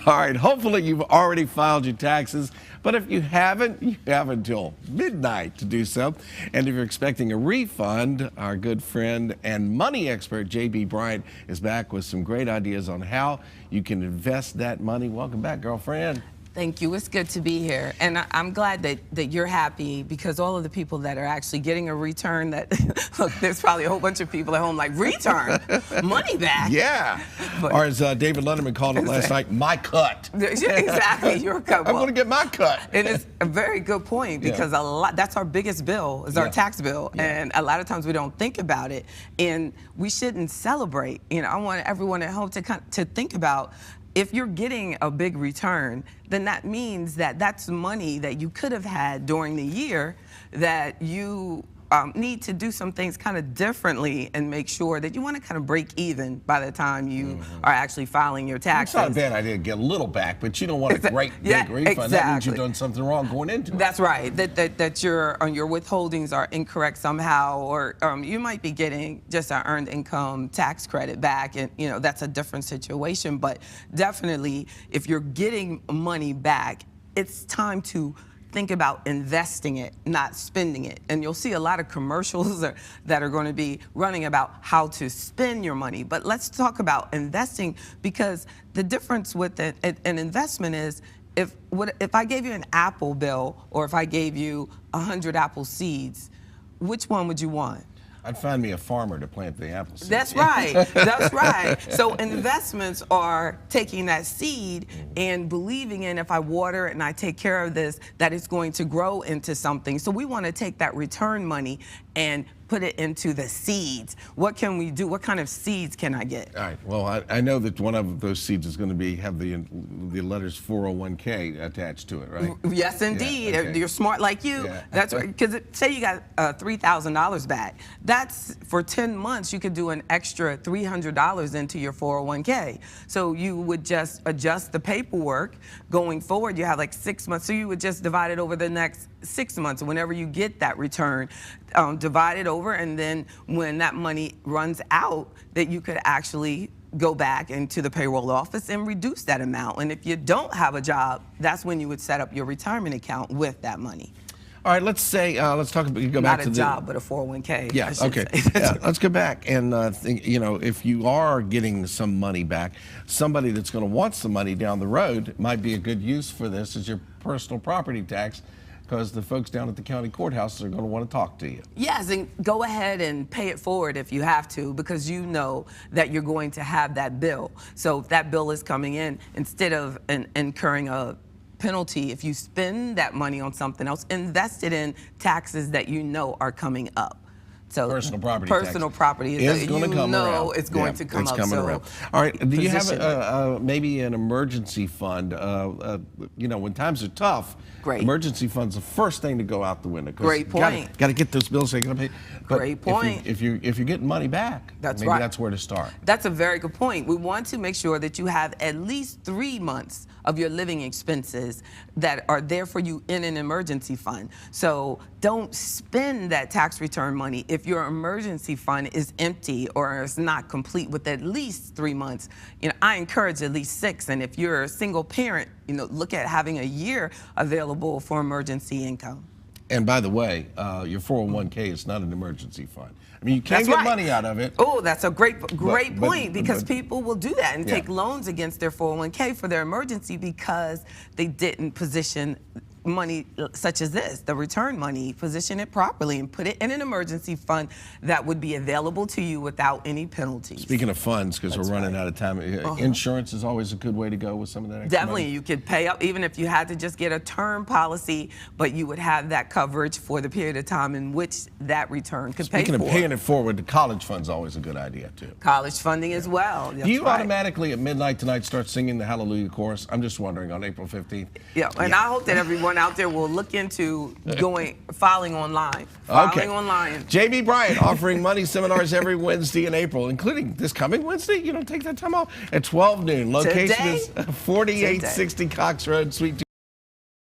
All right, hopefully you've already filed your taxes, but if you haven't, you have until midnight to do so. And if you're expecting a refund, our good friend and money expert, J.B. Bryant, is back with some great ideas on how you can invest that money. Welcome back, girlfriend. Thank you. It's good to be here. And I'm glad that you're happy, because all of the people that are actually getting a return, that look, there's probably a whole bunch of people at home like, return? Money back? Yeah. But, or as David Letterman called it last night, my cut. Exactly, your cut. I'm going to get my cut. And it's a very good point, because that's our biggest bill, is our tax bill. And a lot of times we don't think about it, and we shouldn't celebrate. You know, I want everyone at home to think about, if you're getting a big return, then that means that that's money that you could have had during the year that you need to do some things kind of differently and make sure that you want to kind of break even by the time you are actually filing your taxes. It's not a bad idea to get a little back, but you don't want a great big refund. Exactly. That means you've done something wrong going into it. That's right. That your withholdings are incorrect somehow, or you might be getting just an earned income tax credit back, and you know that's a different situation. But definitely, if you're getting money back, it's time to think about investing it, not spending it. And you'll see a lot of commercials that are going to be running about how to spend your money. But let's talk about investing, because the difference with an investment is, if I gave you an apple bill, or if I gave you 100 apple seeds, which one would you want? I'd find me a farmer to plant the apple seeds. That's right. That's right. So investments are taking that seed and believing in, if I water it and I take care of this, that it's going to grow into something. So we want to take that return money and put it into the seeds. What can we do? What kind of seeds can I get? All right. Well, I know that one of those seeds is going to have the letters 401k attached to it, right? Yes, indeed. Okay. You're smart like you. Yeah. That's right. Because say you got $3,000 back. That's for 10 months. You could do an extra $300 into your 401k. So you would just adjust the paperwork going forward. You have like 6 months. So you would just divide it over the next 6 months. Whenever you get that return, divide it over, and then when that money runs out, that you could actually go back into the payroll office and reduce that amount. And if you don't have a job, that's when you would set up your retirement account with that money. All right, let's say, let's talk about, go back to the... Not a job, but a 401k. Yeah, okay. Yeah, let's go back and think, you know, if you are getting some money back, somebody that's going to want some money down the road might be a good use for this as your personal property tax, because the folks down at the county courthouse are going to want to talk to you. Yes, and go ahead and pay it forward if you have to, because you know that you're going to have that bill. So if that bill is coming in, instead of incurring a penalty, if you spend that money on something else, invest it in taxes that you know are coming up. So personal property is going to come around. It's going to come up. Coming around. All right. Do you have maybe an emergency fund? You know, when times are tough, emergency fund's the first thing to go out the window. Great point. Got to get those bills taken up. Great point. If you're getting money back, maybe that's where to start. That's a very good point. We want to make sure that you have at least 3 months of your living expenses that are there for you in an emergency fund. So don't spend that tax return money if your emergency fund is empty or is not complete with at least 3 months. You know, I encourage at least 6. And if you're a single parent, you know, look at having a year available for emergency income. And by the way, your 401k is not an emergency fund. I mean, you can't get money out of it. Oh, that's a great point, because people will do that and take loans against their 401k for their emergency because they didn't position money such as this, the return money, position it properly and put it in an emergency fund that would be available to you without any penalties. Speaking of funds, because we're running out of time, insurance is always a good way to go with some of that extra Definitely, money. You could pay up, even if you had to just get a term policy, but you would have that coverage for the period of time in which that return could pay for. Speaking of paying it forward, the college fund's always a good idea, too. College funding as well. Do you automatically at midnight tonight start singing the Hallelujah chorus? I'm just wondering, on April 15th. Yeah, and I hope that everyone out there will look into filing online. Online. J.B. Bryant offering money seminars every Wednesday in April, including this coming Wednesday. You don't take that time off at 12 noon. Location is 4860 Cox Road, Suite 2.